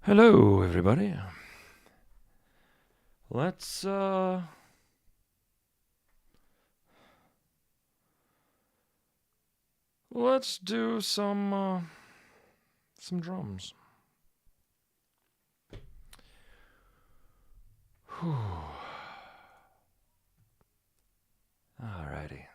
Hello, everybody. Let's let's do some drums. Whew. Alrighty.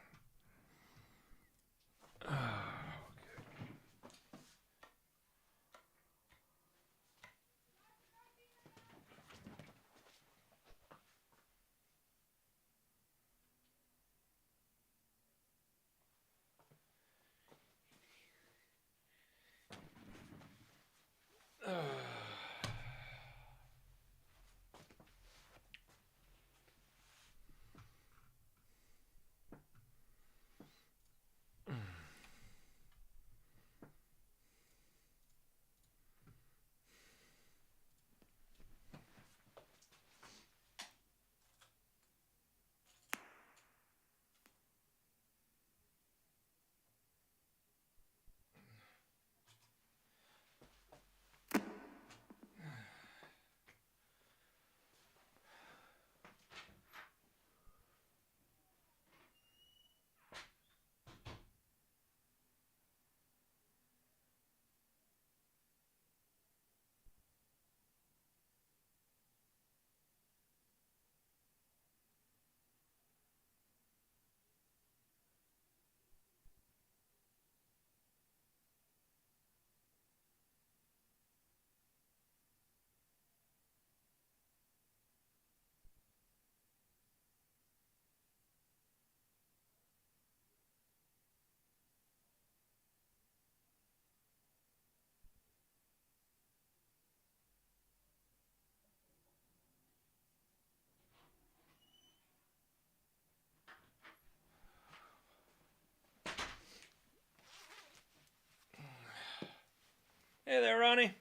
Hey there, Ronnie.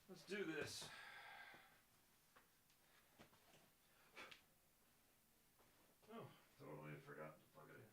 Let's do this. Oh, totally forgot to plug it in.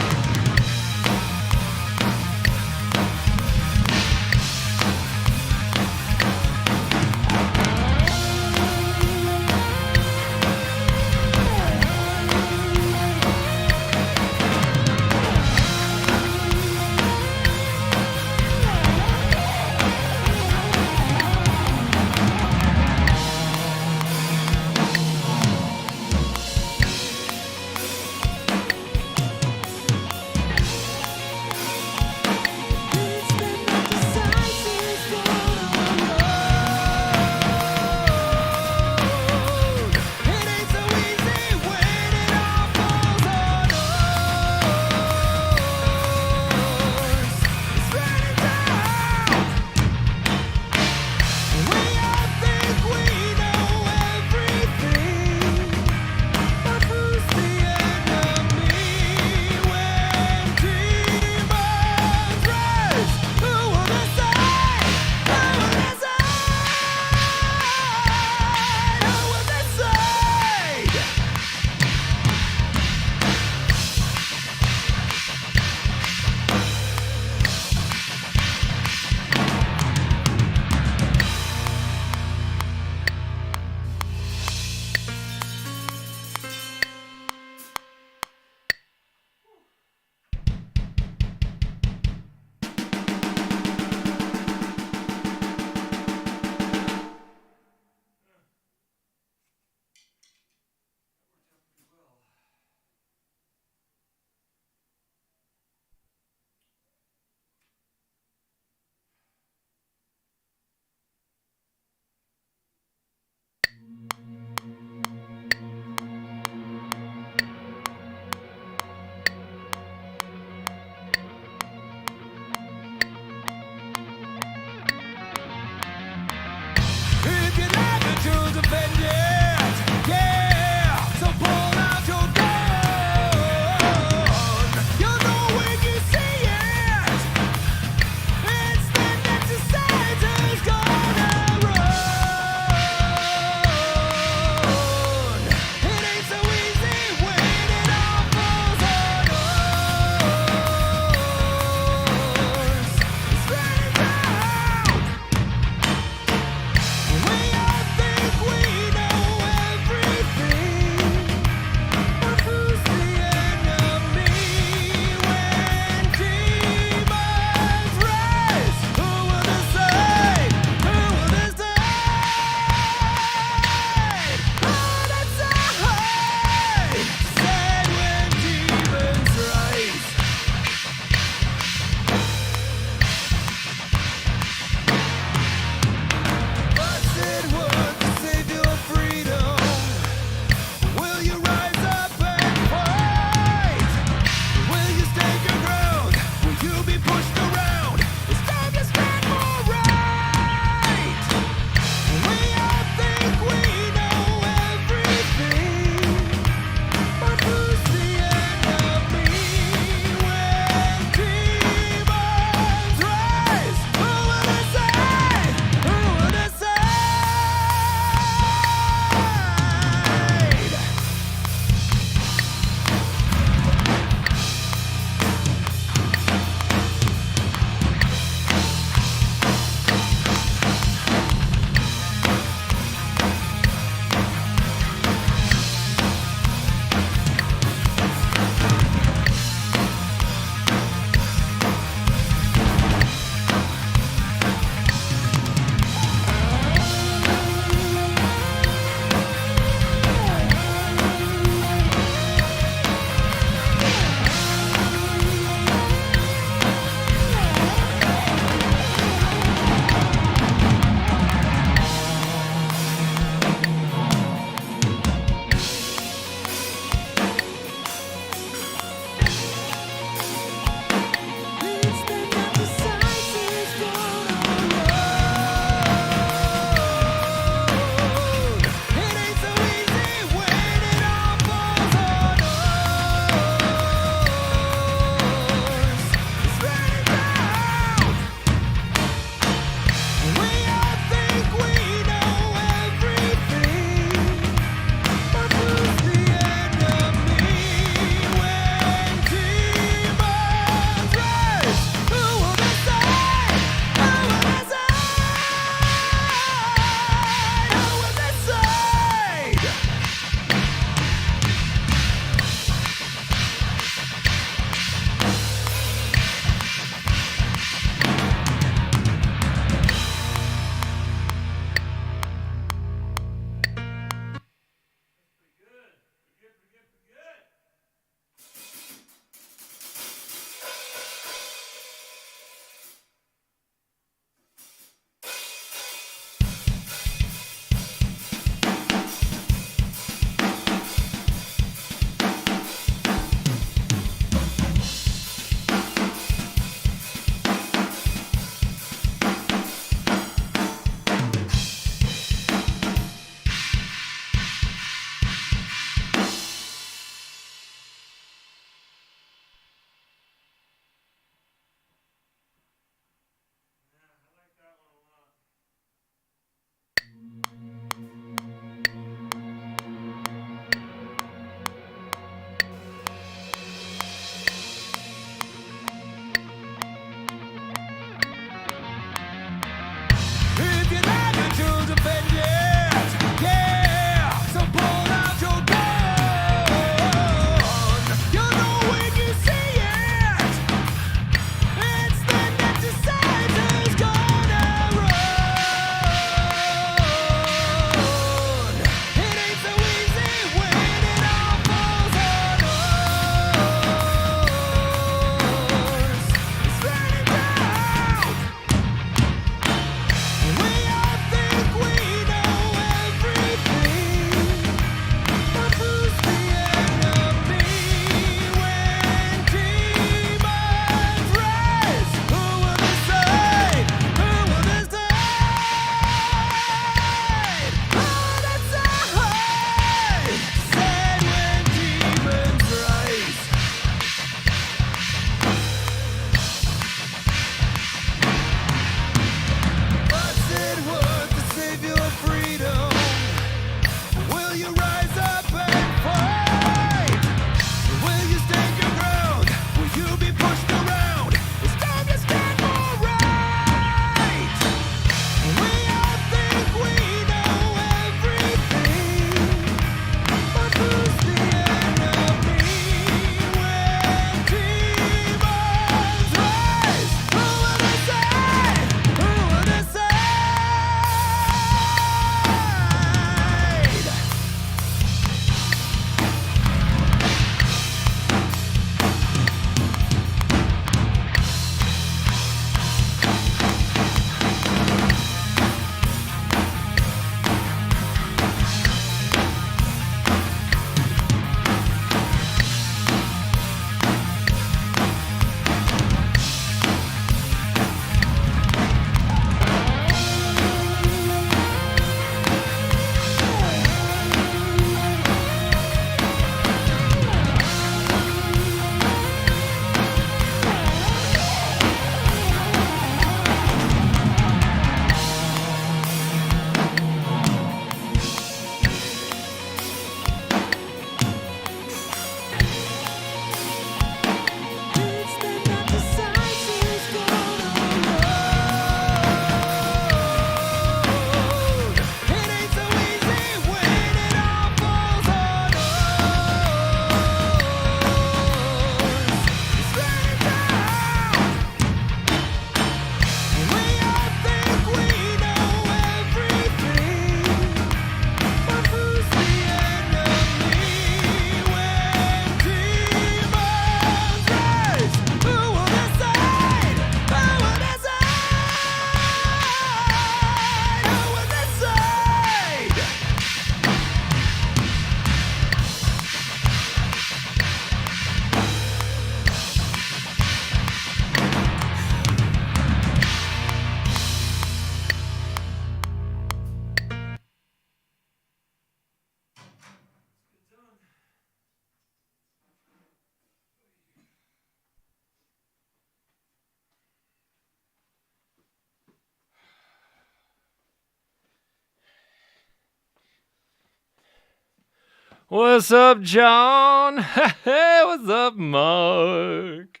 What's up, John? Hey, what's up, Mark?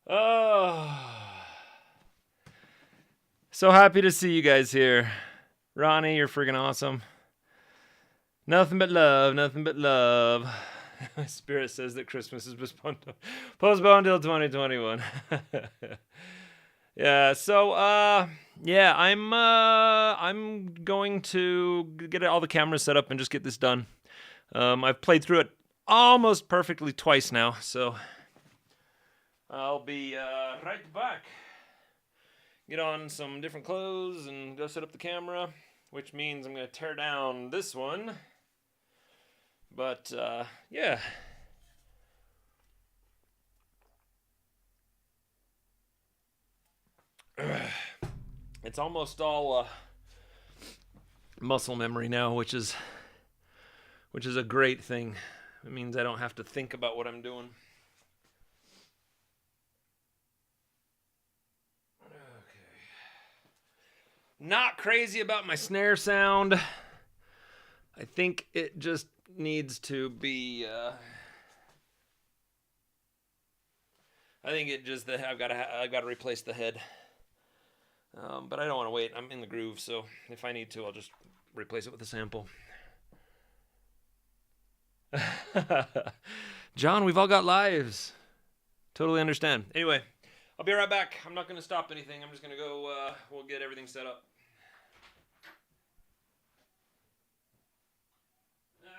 Oh, so happy to see you guys here. Ronnie, you're freaking awesome. Nothing but love, nothing but love. My spirit says that Christmas is postponed till 2021. Yeah, so yeah, I'm going to get all the cameras set up and just get this done. I've played through it almost perfectly twice now, so I'll be right back. Get on some different clothes and go set up the camera, which means I'm going to tear down this one. But yeah. It's almost all muscle memory now, which is a great thing. It means I don't have to think about what I'm doing. Okay. Not crazy about my snare sound. I think it just needs to be I think it just that I've got to replace the head. But I don't want to wait. I'm in the groove, so if I need to, I'll just replace it with a sample. John, we've all got lives. Totally understand. Anyway, I'll be right back. I'm not going to stop anything. I'm just going to go, we'll get everything set up.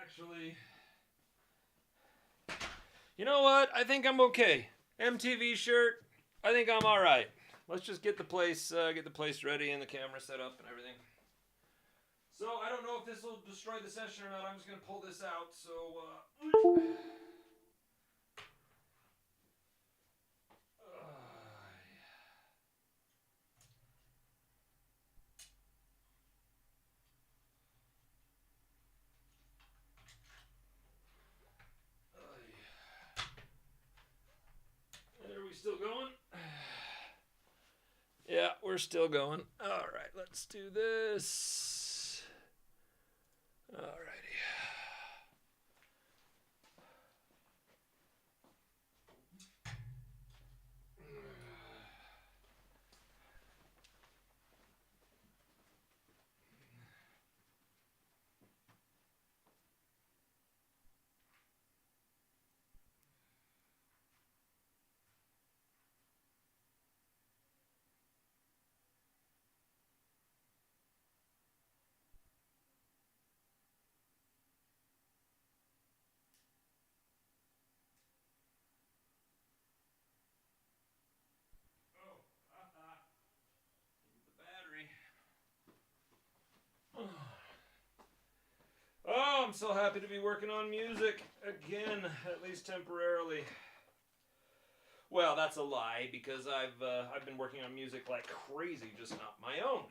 Actually, you know what? I think I'm okay. MTV shirt. I think I'm all right. Let's just get the place ready and the camera set up and everything. So I don't know if this will destroy the session or not. I'm just gonna pull this out. So. Are we still going? Yeah, we're still going. All right, let's do this. All righty. Oh, I'm so happy to be working on music again, at least temporarily. Well, that's a lie because I've been working on music like crazy, just not my own.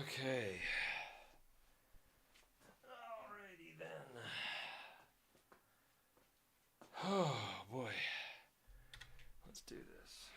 Okay. Alrighty then. Oh boy. Let's do this.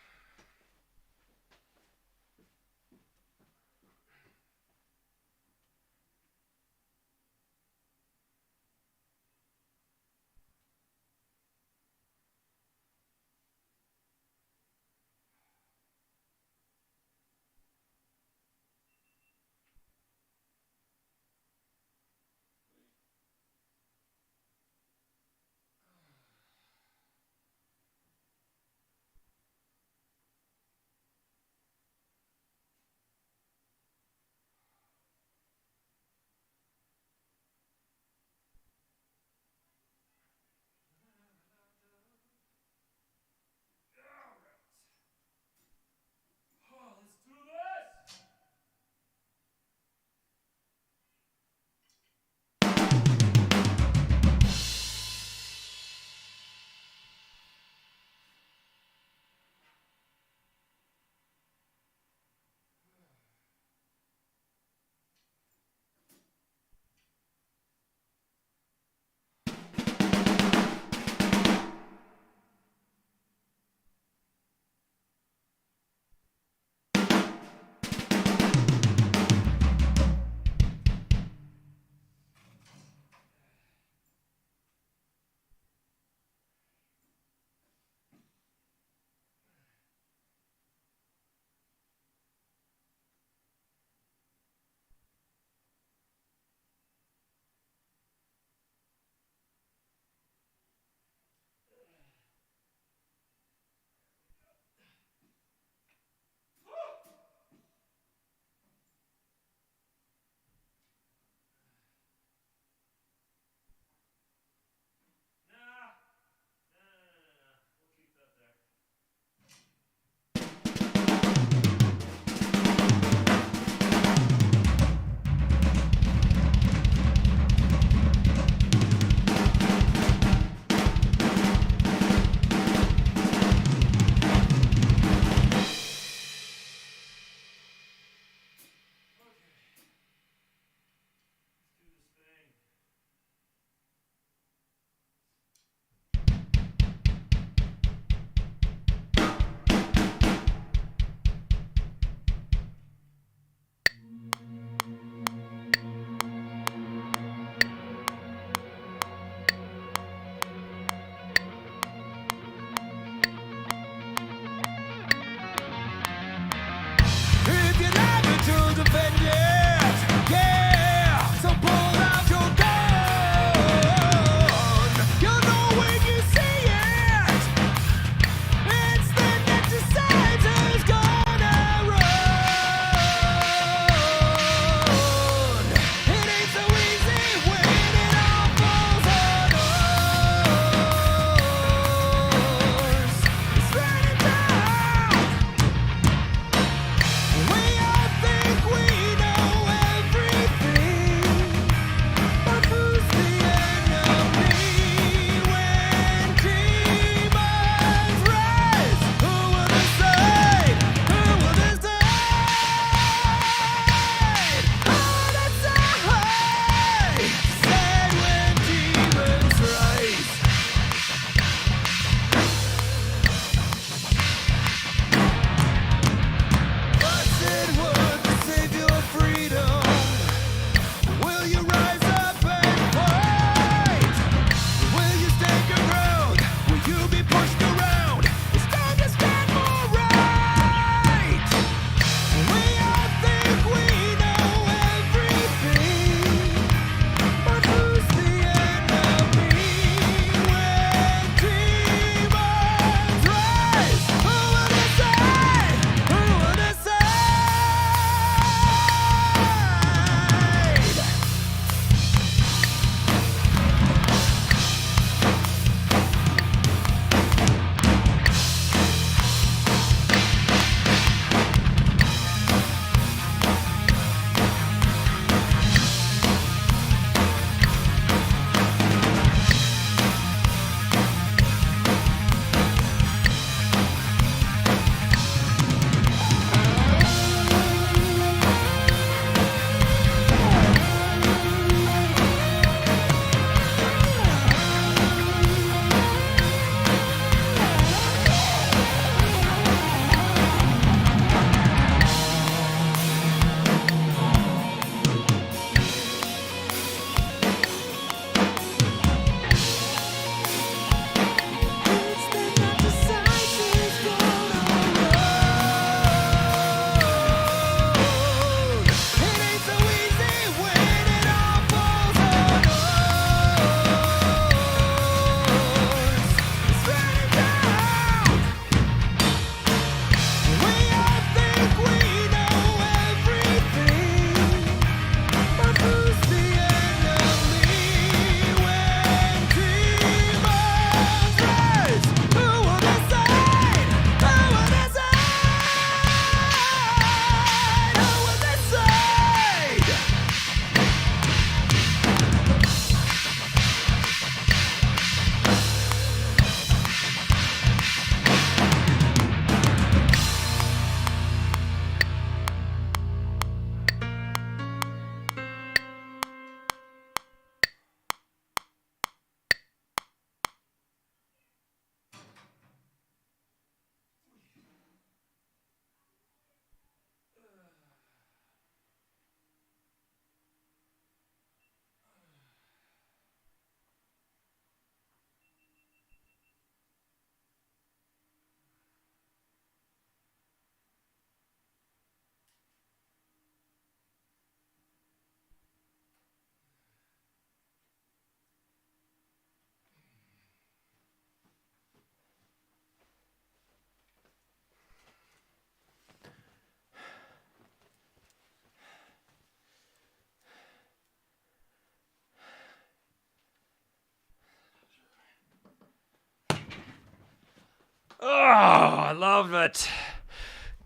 Oh, I love it.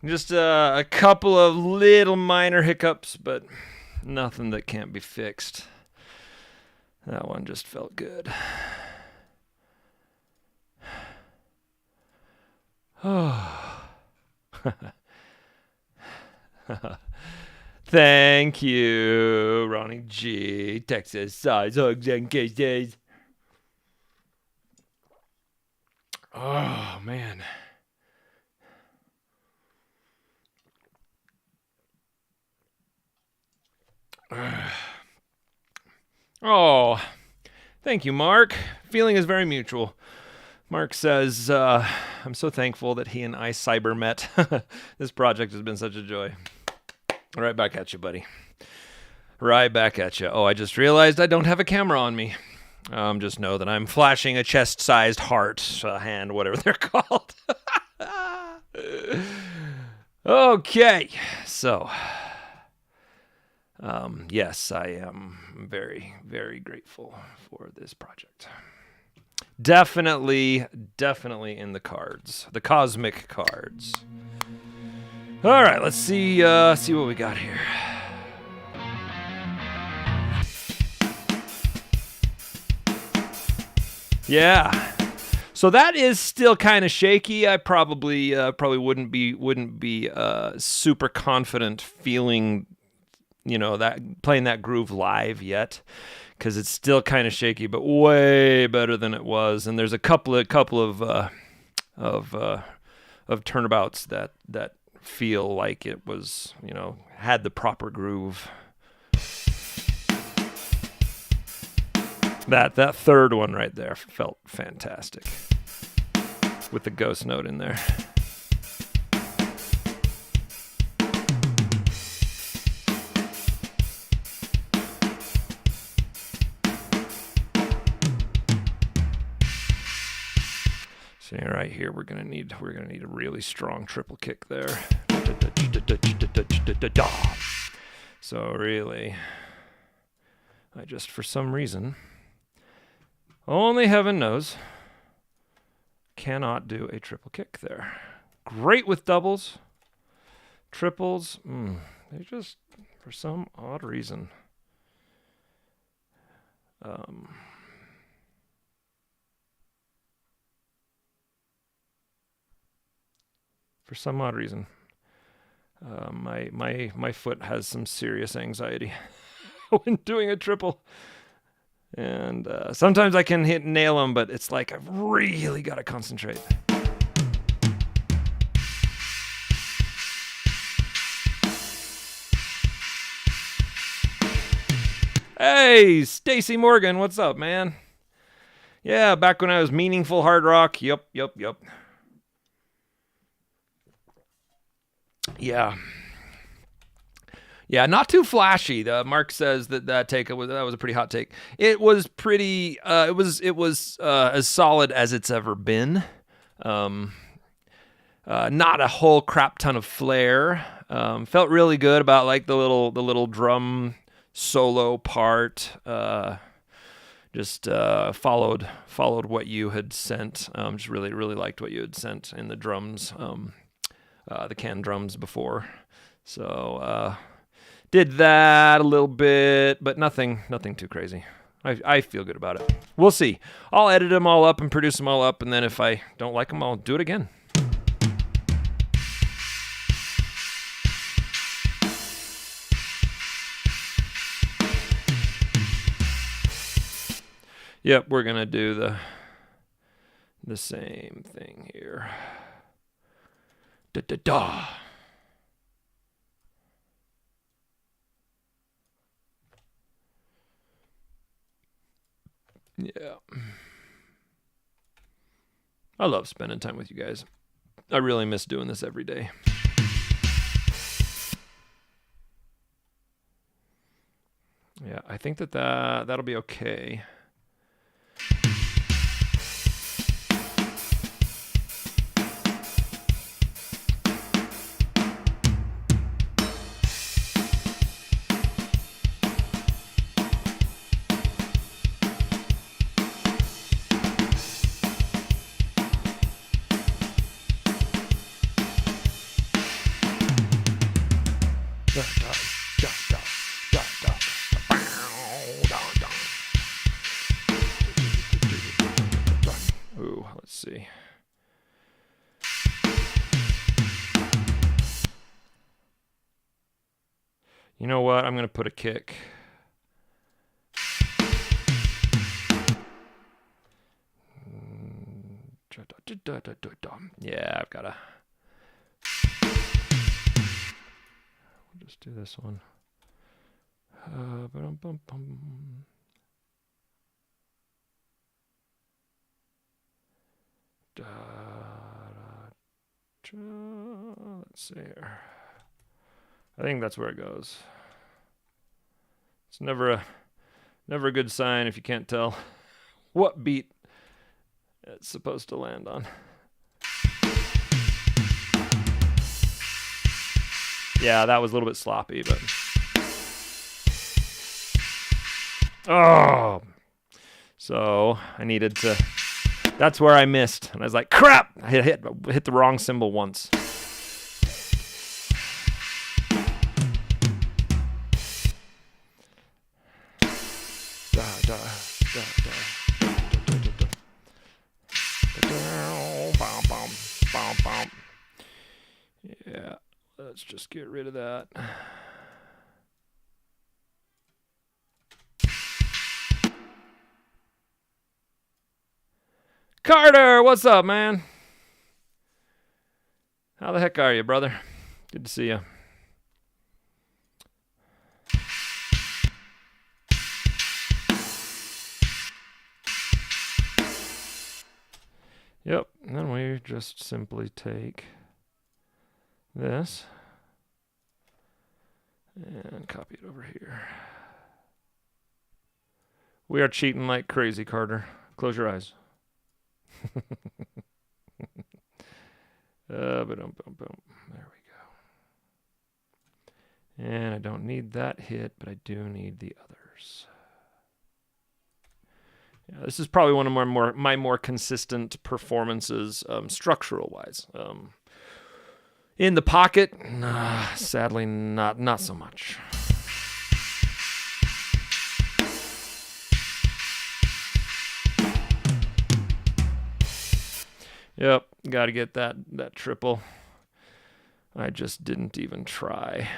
Just a couple of little minor hiccups, but nothing that can't be fixed. That one just felt good. Oh. Thank you, Ronnie G. Texas size hugs and kisses. Oh, man. Oh, thank you, Mark. Feeling is very mutual. Mark says, I'm so thankful that he and I cyber met. This project has been such a joy. Right back at you, buddy. Right back at you. Oh, I just realized I don't have a camera on me. Just know that I'm flashing a chest-sized heart, hand, whatever they're called. Okay, so... yes, I am very, very grateful for this project. Definitely in the cards. The cosmic cards. All right, let's see what we got here. Yeah. So that is still kind of shaky. I probably wouldn't be super confident feeling, that playing that groove live yet, because it's still kind of shaky, but way better than it was. And there's a couple of turnabouts that feel like it was, had the proper groove. That third one right there felt fantastic with the ghost note in there. So right here we're gonna need a really strong triple kick there. So really, I just for some reason, only heaven knows, cannot do a triple kick there. Great with doubles, triples. They just, for some odd reason, my foot has some serious anxiety when doing a triple. And sometimes I can nail them, but it's like I've really got to concentrate. Hey, Stacy Morgan, what's up, man? Yeah, back when I was meaningful hard rock. Yep. Yeah, not too flashy. Mark says that take was a pretty hot take. It was pretty. It was as solid as it's ever been. Not a whole crap ton of flair. Felt really good about like the little drum solo part. Just followed what you had sent. Just really liked what you had sent in the drums. The can drums before. So. Did that a little bit, but nothing too crazy. I feel good about it. We'll see. I'll edit them all up and produce them all up, and then if I don't like them, I'll do it again. Yep, we're gonna do the same thing here. Da-da-da. Yeah. I love spending time with you guys. I really miss doing this every day. Yeah, I think that'll be okay. Ooh, let's see. You know what? I'm going to put a kick. Yeah, I've got to. We'll just do this one. Let's see here. I think that's where it goes. It's never a good sign if you can't tell what beat it's supposed to land on. Yeah, that was a little bit sloppy, but oh, so I needed to. That's where I missed, and I was like, "Crap!" I hit the wrong cymbal once. Yeah, let's just get rid of that. Carter, what's up, man? How the heck are you, brother? Good to see you. Yep, and then we just simply take this and copy it over here. We are cheating like crazy, Carter. Close your eyes. There we go. And I don't need that hit, but I do need the others. Yeah, this is probably one of my more consistent performances, structural wise. In the pocket, sadly, not so much. Yep, got to get that triple. I just didn't even try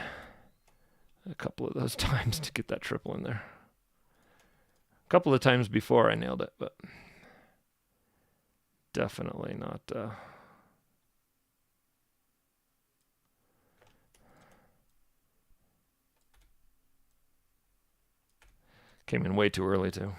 a couple of those times to get that triple in there. A couple of times before I nailed it, but definitely not. Came in way too early, too.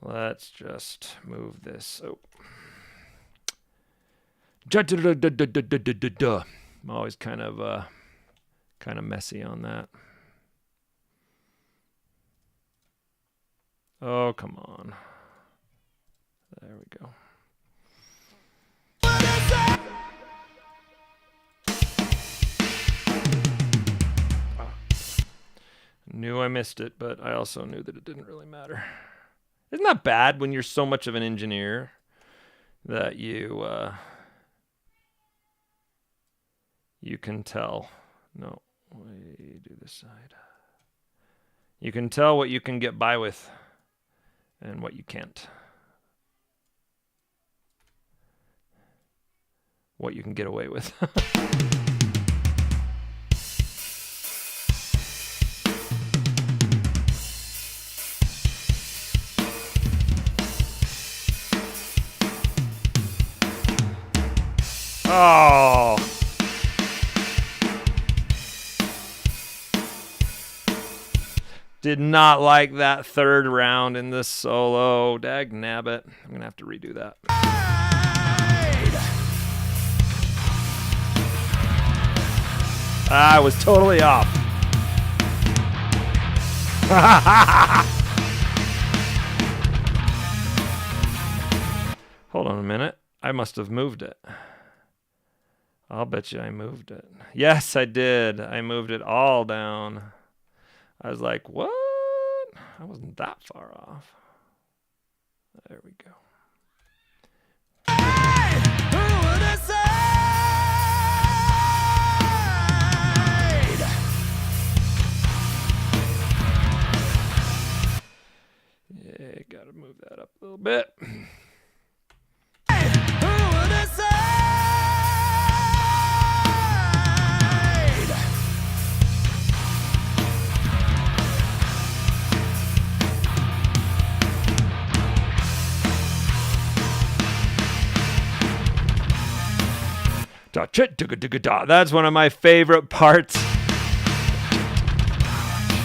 Let's just move this. Oh. I'm always kind of messy on that. Oh, come on. There we go. Knew I missed it, but I also knew that it didn't really matter. Isn't that bad when you're so much of an engineer that you can tell? No, we do this side. You can tell what you can get by with and what you can't. What you can get away with. Oh. Did not like that third round in this solo. Dag nabbit. I'm going to have to redo that. I was totally off. Hold on a minute. I must have moved it. I'll bet you I moved it. Yes, I did. I moved it all down. I was like, what? I wasn't that far off. There we go. Yeah, gotta move that up a little bit. That's one of my favorite parts.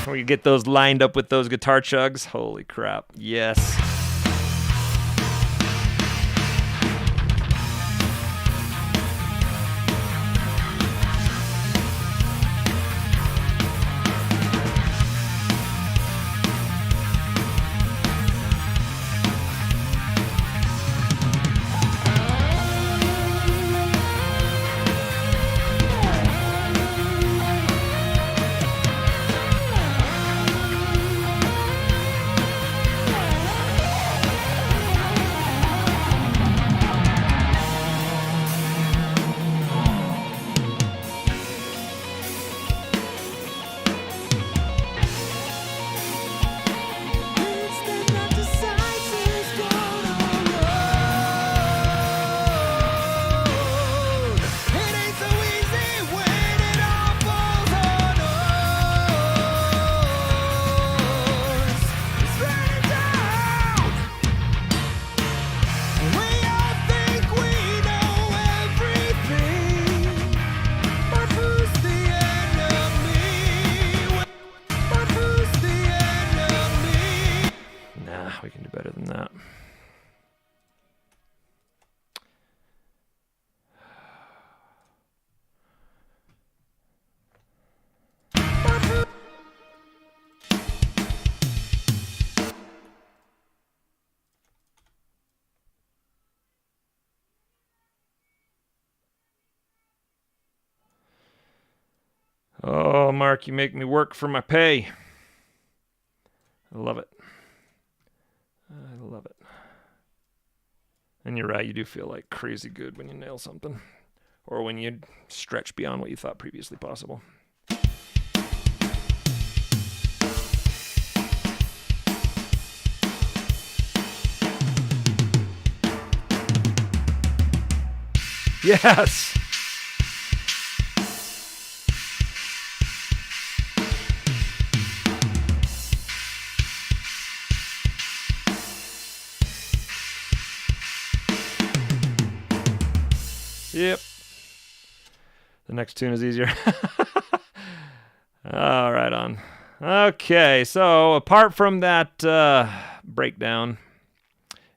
When you get those lined up with those guitar chugs. Holy crap. Yes. We can do better than that. Oh, Mark, you make me work for my pay. I love it. I love it. And you're right, you do feel like crazy good when you nail something. Or when you stretch beyond what you thought previously possible. Yes! Yep. The next tune is easier. All right, on. Okay, so apart from that breakdown,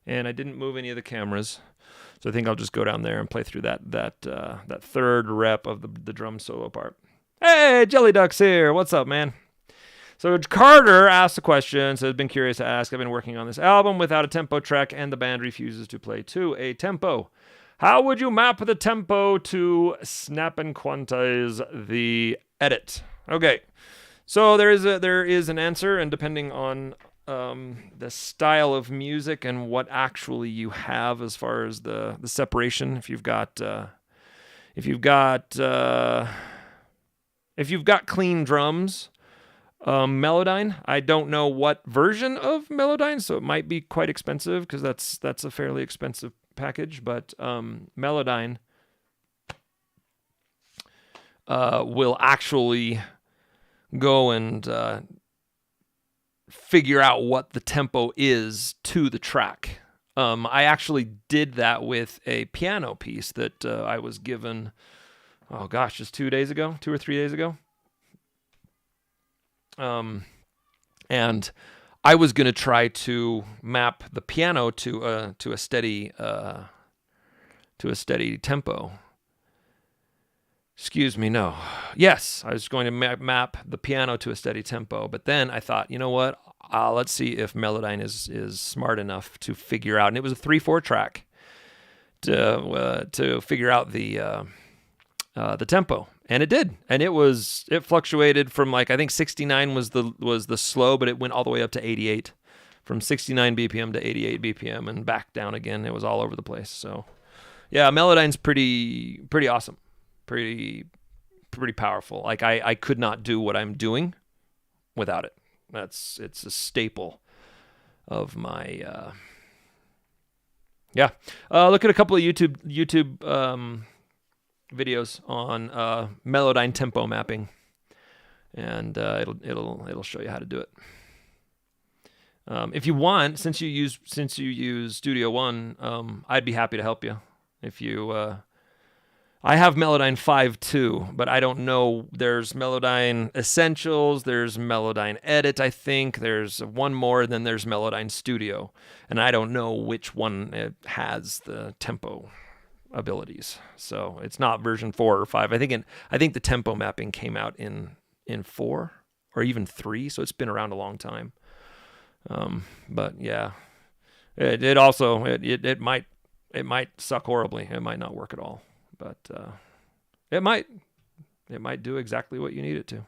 and I didn't move any of the cameras, so I think I'll just go down there and play through that third rep of the drum solo part. Hey, Jelly Duck's here. What's up, man? So Carter asked a question, so I've been curious to ask. I've been working on this album without a tempo track, and the band refuses to play to a tempo. How would you map the tempo to snap and quantize the edit? Okay, so there is an answer, and depending on the style of music and what actually you have as far as the separation, if you've got clean drums, Melodyne. I don't know what version of Melodyne, so it might be quite expensive because that's a fairly expensive package, but Melodyne will actually go and figure out what the tempo is to the track. I actually did that with a piano piece that I was given, oh gosh, just 2 or 3 days ago. And I was going to try to map the piano to a steady tempo. Excuse me, no. yes, I was going to map the piano to a steady tempo, but then I thought, you know what? Let's see if Melodyne is smart enough to figure out, and it was a 3/4 track to figure out the tempo, and it did, and it fluctuated from like I think 69 was the slow, but it went all the way up to 88, from 69 BPM to 88 BPM, and back down again. It was all over the place. So yeah, Melodyne's pretty awesome, pretty powerful. Like I could not do what I'm doing without it. It's a staple of my look at a couple of YouTube videos on Melodyne tempo mapping, and it'll show you how to do it. If you want, since you use Studio One, I'd be happy to help you. If you I have Melodyne 5.2, but I don't know. There's Melodyne Essentials, there's Melodyne Edit, I think. There's one more, then there's Melodyne Studio. And I don't know which one has the tempo abilities. So it's not version 4 or 5. I think the tempo mapping came out in 4 or even 3, so it's been around a long time. But yeah, it might suck horribly. It might not work at all. But it might do exactly what you need it to.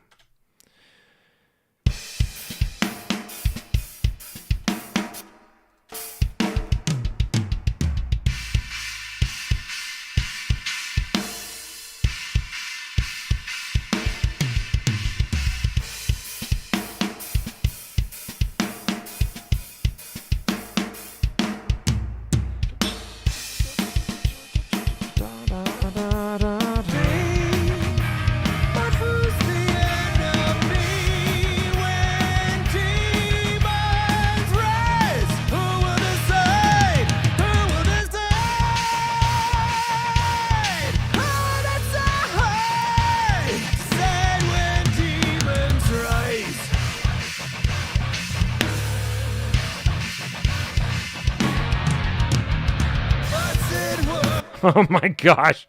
Oh my gosh,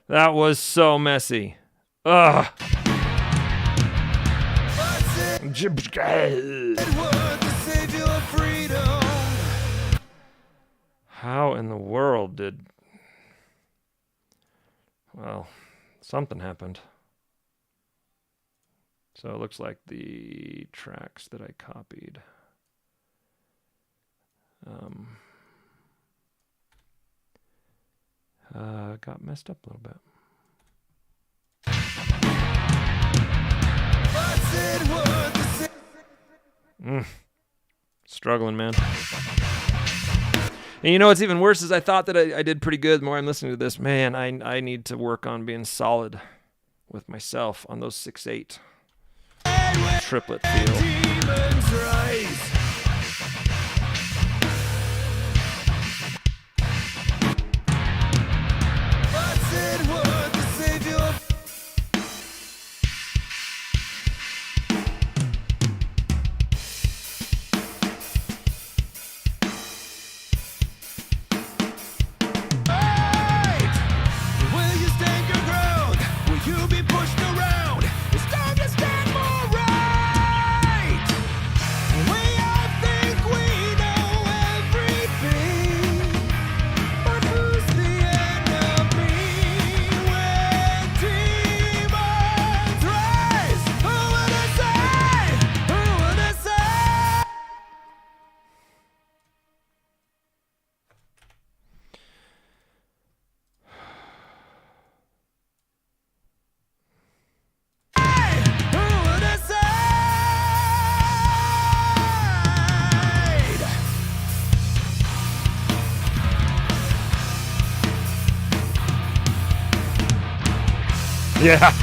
that was so messy. Ugh. How in the world did... Well, something happened. So it looks like the tracks that I copied. Got messed up a little bit. Struggling, man. And you know what's even worse is I thought that I did pretty good. The more I'm listening to this, man, I need to work on being solid with myself on those 6/8 triplet feel. Yeah.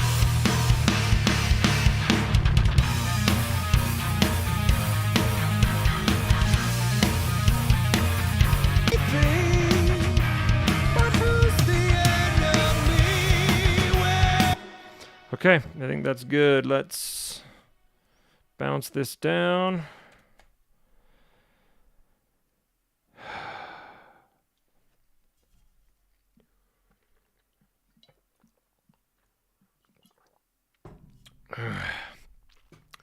Okay, I think that's good. Let's bounce this down.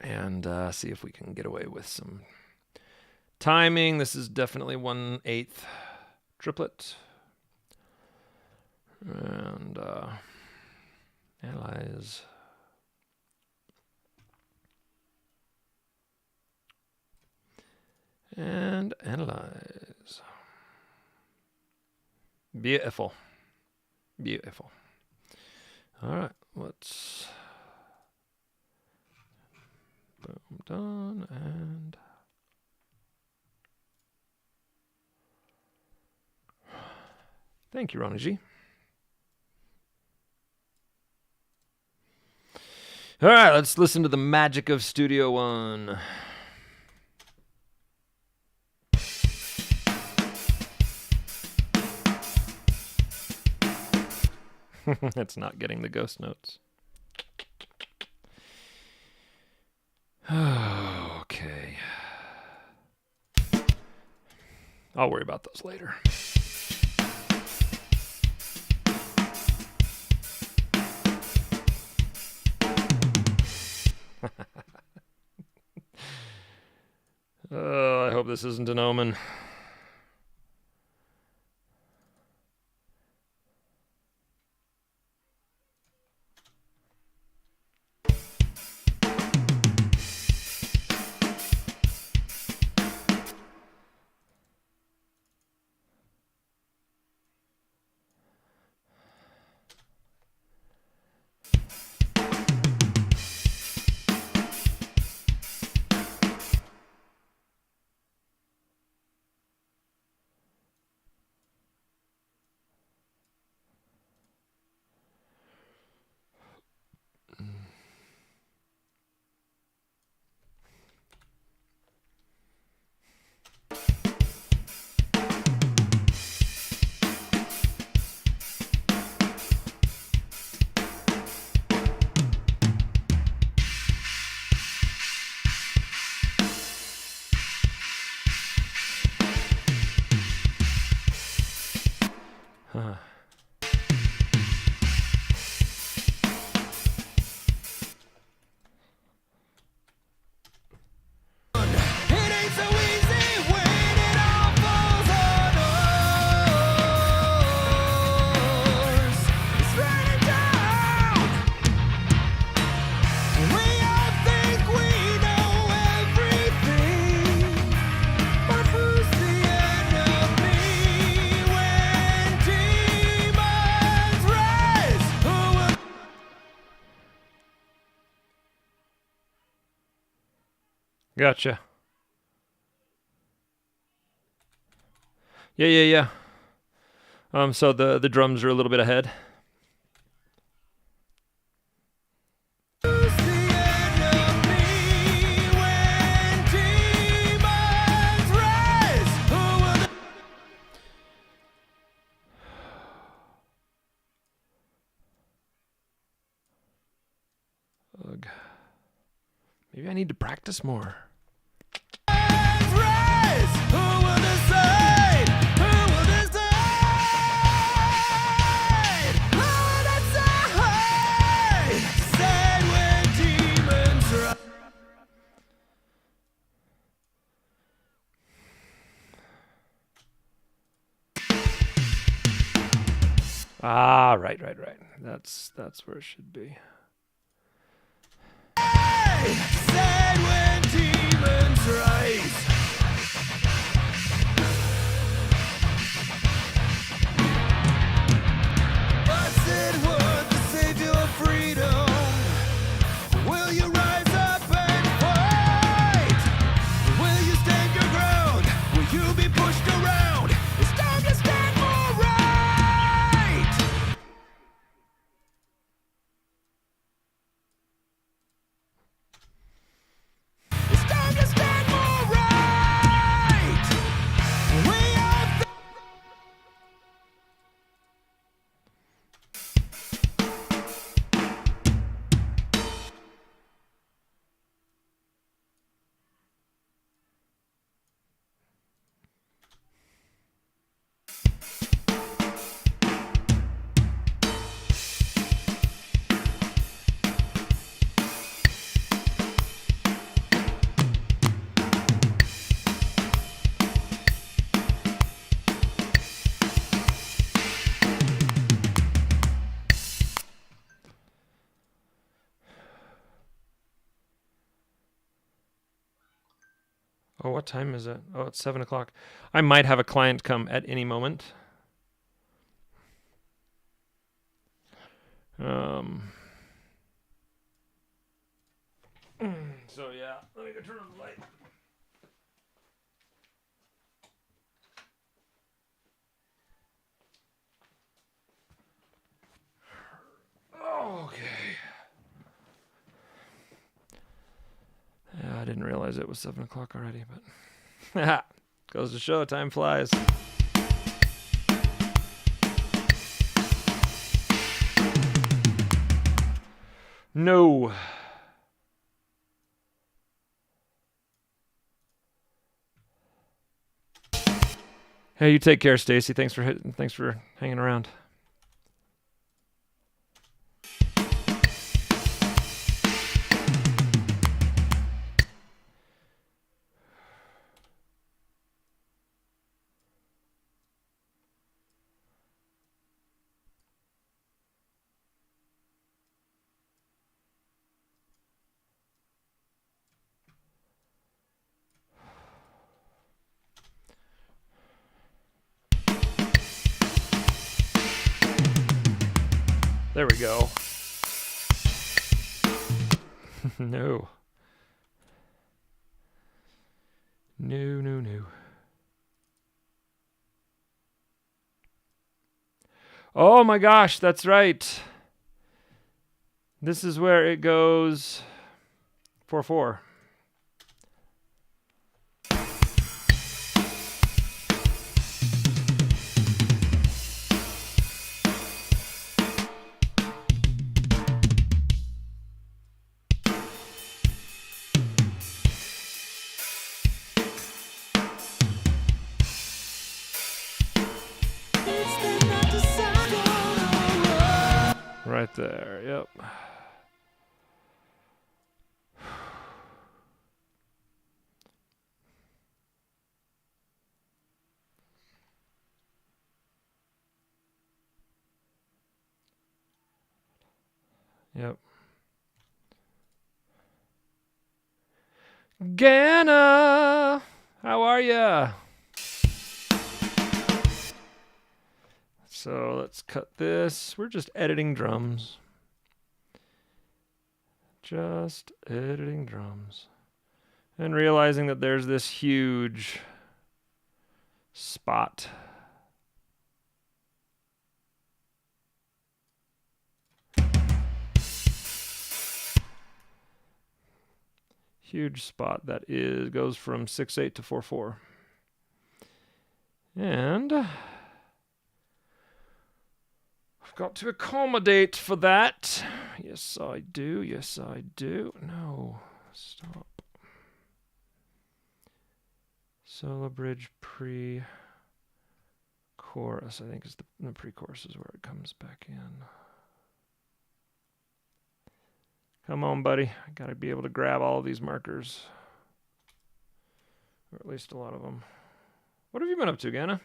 And see if we can get away with some timing. This is definitely 1/8 triplet. And analyze. And analyze. Beautiful. Beautiful. All right, let's... Boom, done, and... Thank you, Ronnie G. All right, let's listen to the magic of Studio One. It's not getting the ghost notes. Okay. I'll worry about those later. I hope this isn't an omen. Gotcha. Yeah. So the drums are a little bit ahead. Ugh. Maybe I need to practice more. Ah, right. That's where it should be. Said when demons rise. Blessed word, the savior of freedom. Will you rise up and fight? Will you stand your ground? Will you be pushed around? It's time to stand for right. Oh, what time is it? Oh, it's 7 o'clock. I might have a client come at any moment. So yeah, let me go turn on the light. Okay. Yeah, I didn't realize it was 7 o'clock already, but goes to show time flies. No. Hey, you take care, Stacy. Thanks for hanging around. There we go. No. No. Oh my gosh, that's right. This is where it goes 4-4. Right there, yep. Yep. Ganna, how are ya? So let's cut this. We're just editing drums. Just editing drums. And realizing that there's this huge spot. Huge spot that goes from 6/8 to 4/4. And I've got to accommodate for that. Yes, I do. Yes, I do. No, stop. Solo bridge pre-chorus, I think is the pre-chorus is where it comes back in. Come on, buddy. I gotta be able to grab all of these markers. Or at least a lot of them. What have you been up to, Ganna?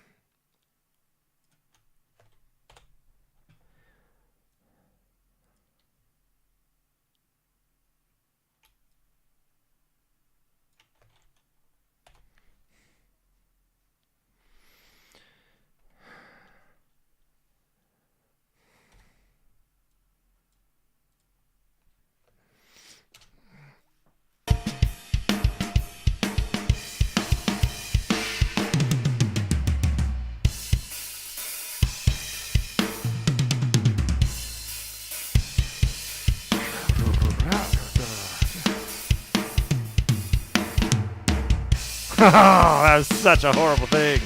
That was such a horrible thing.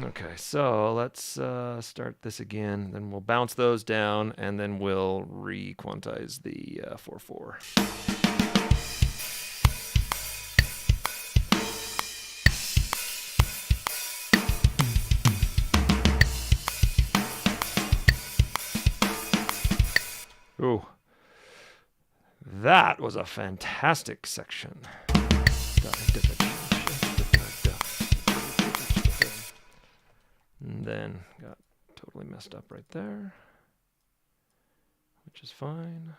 Okay, so let's start this again. Then we'll bounce those down, and then we'll re-quantize the 4/4. Ooh. That was a fantastic section. And then got totally messed up right there. which is fine.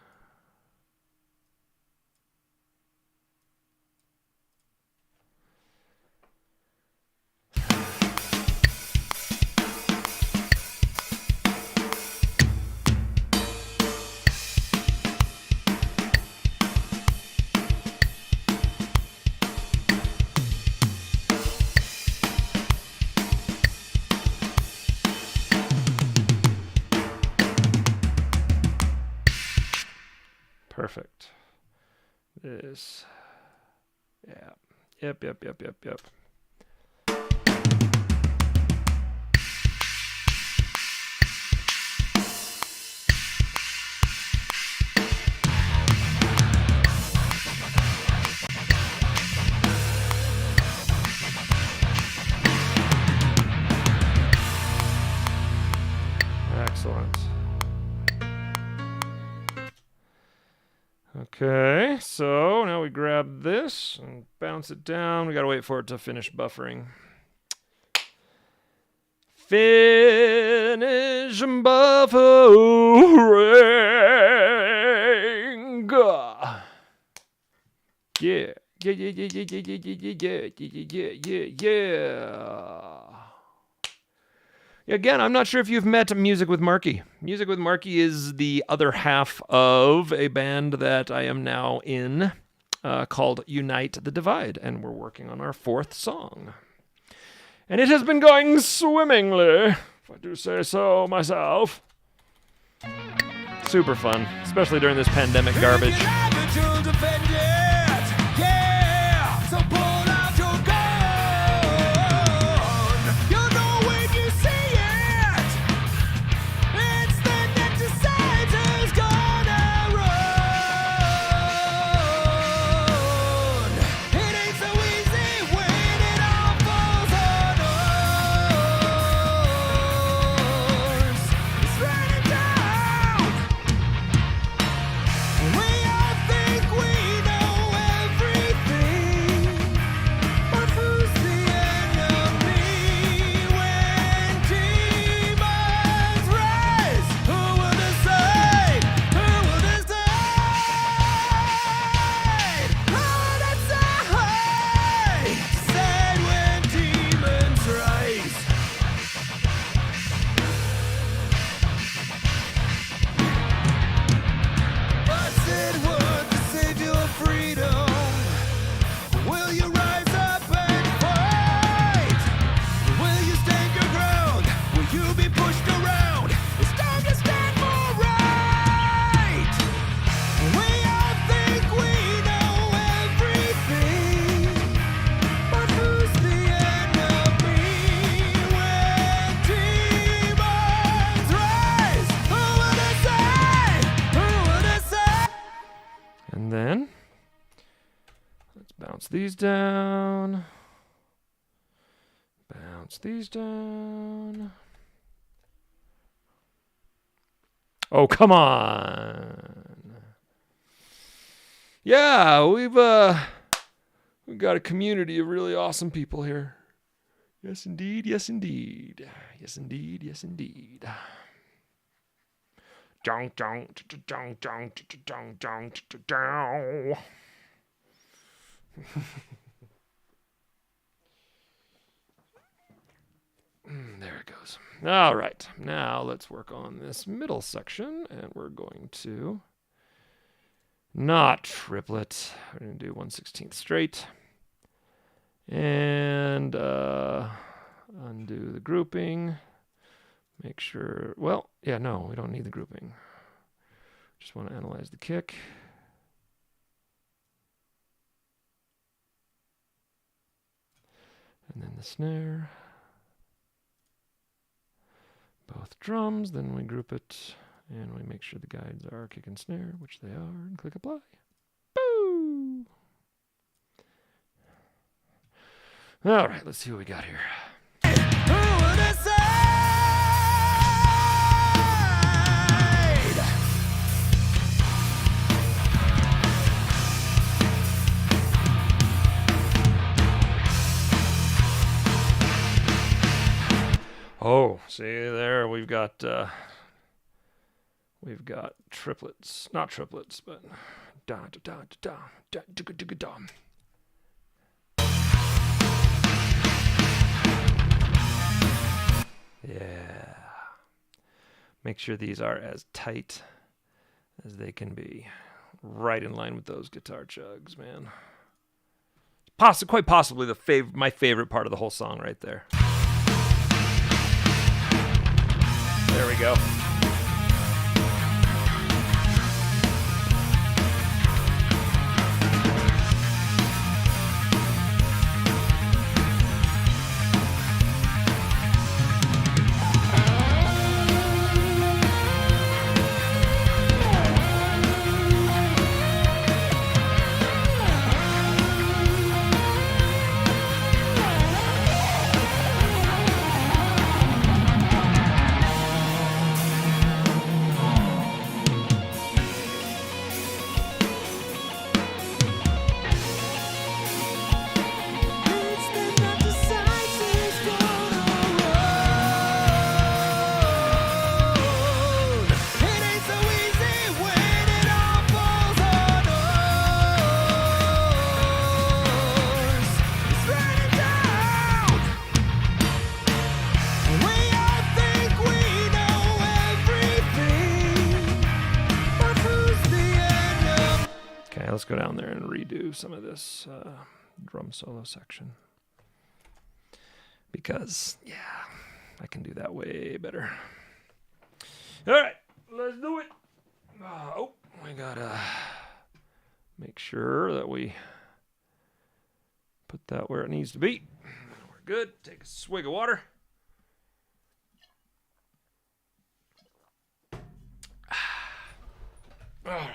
Perfect. This. Yeah. Yep. Excellent. Okay, so now we grab this and bounce it down. We gotta wait for it to finish buffering. Finish buffering. Yeah. Again, I'm not sure if you've met Music with Marky. Music with Marky is the other half of a band that I am now in called Unite the Divide, and we're working on our 4th song. And it has been going swimmingly, if I do say so myself. Super fun, especially during this pandemic garbage. And then, let's bounce these down. Bounce these down. Oh, come on. Yeah, we've got a community of really awesome people here. Yes, indeed. Yes, indeed. Yes, indeed. Yes, indeed. There it goes. All right. Now let's work on this middle section, and we're going to not triplet. We're going to do 1/16 straight. And undo the grouping. Make sure, well, yeah, no, we don't need the grouping. Just want to analyze the kick. And then the snare. Both drums, then we group it, and we make sure the guides are kick and snare, which they are, and click apply. Boo! All right, let's see what we got here. Oh, see there, we've got we've got triplets. Not triplets, but da da da da da da da da da. Yeah. Make sure these are as tight as they can be. Right in line with those guitar chugs, man. Quite possibly my favorite part of the whole song right there. There we go. Let's go down there and redo some of this drum solo section. Because, yeah, I can do that way better. All right, let's do it. Oh, we gotta make sure that we put that where it needs to be. We're good. Take a swig of water. All right.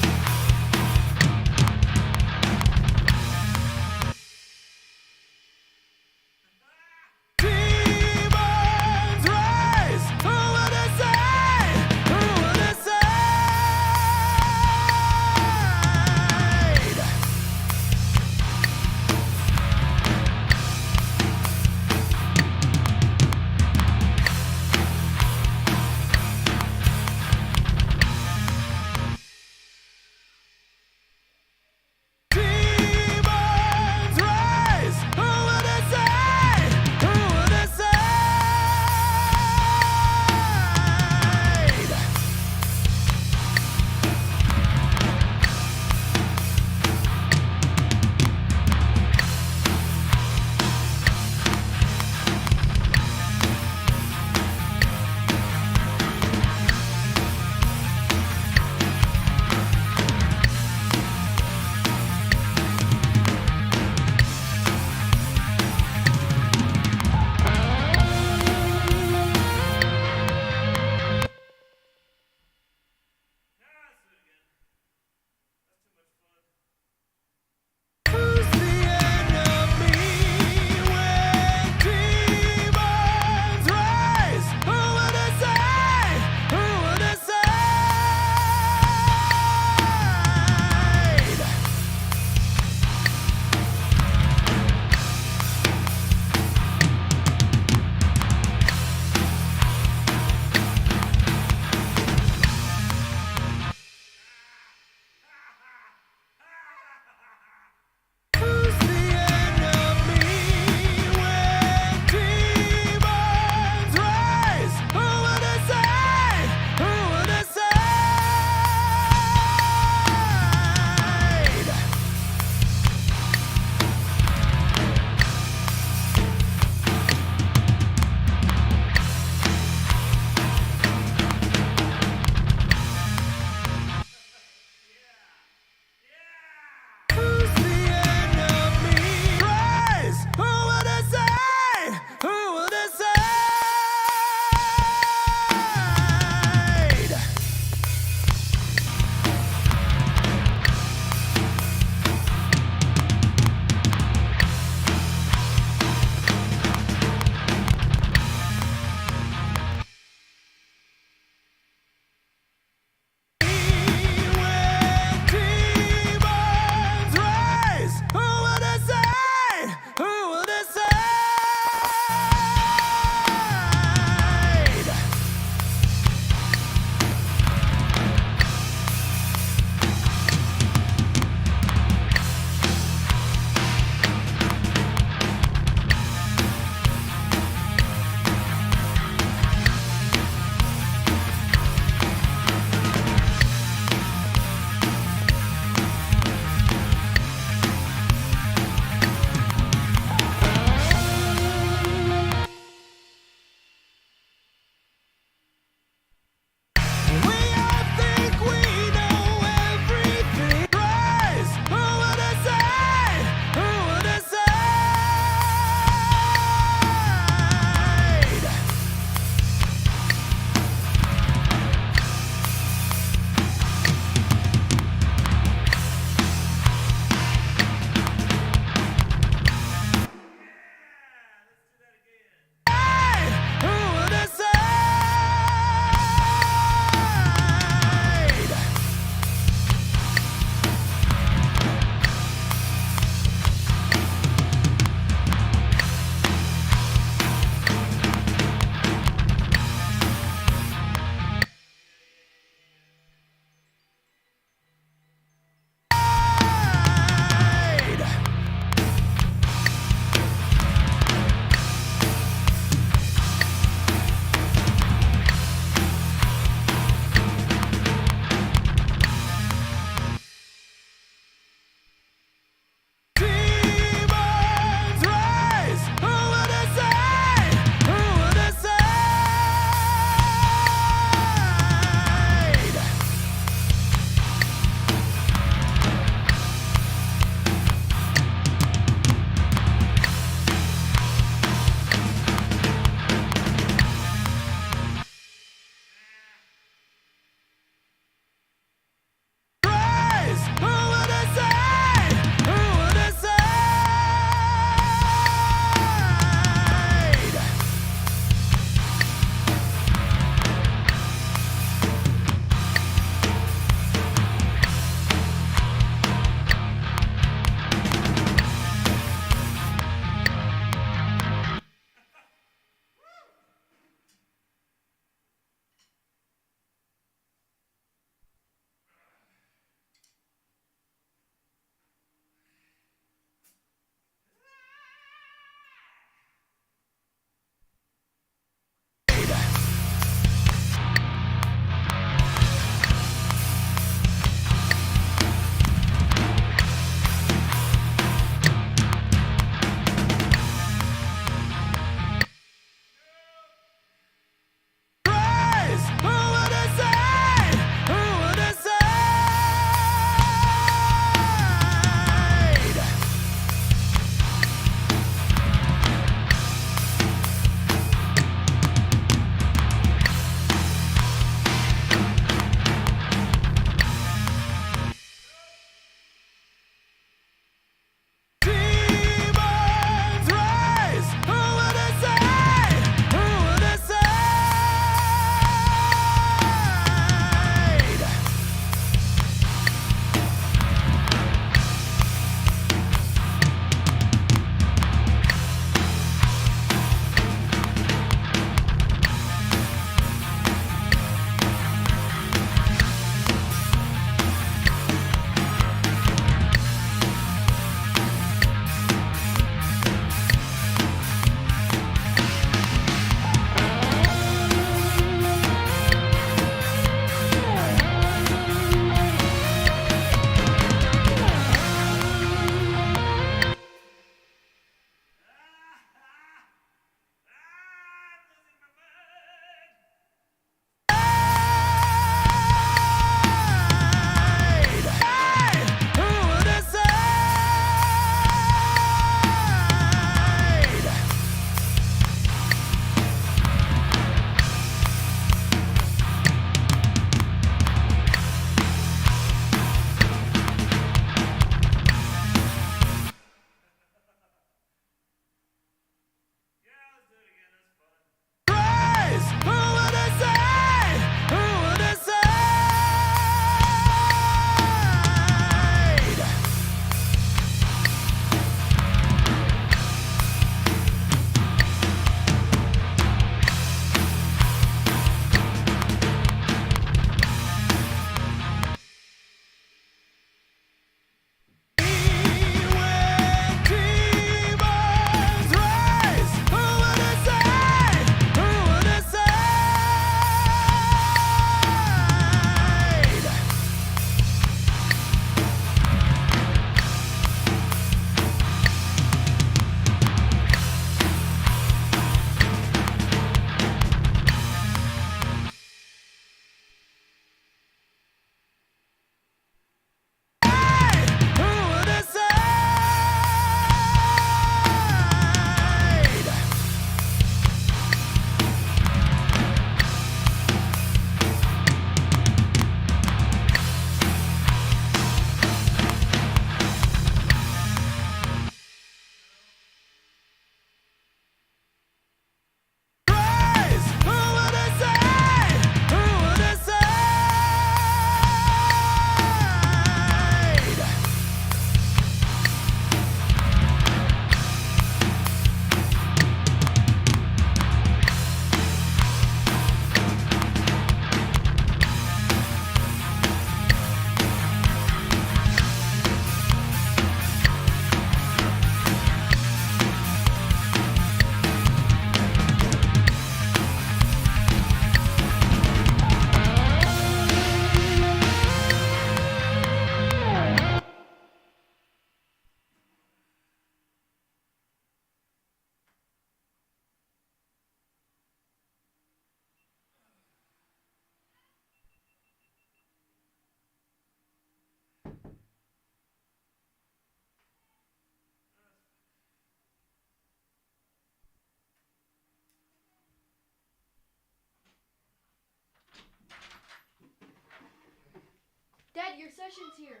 your session's here.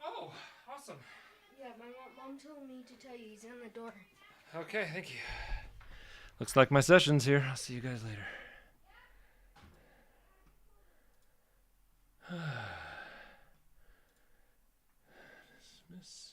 Oh, awesome. Yeah, my mom told me to tell you. He's on the door. Okay, thank you. Looks like my session's here. I'll see you guys later. Dismiss.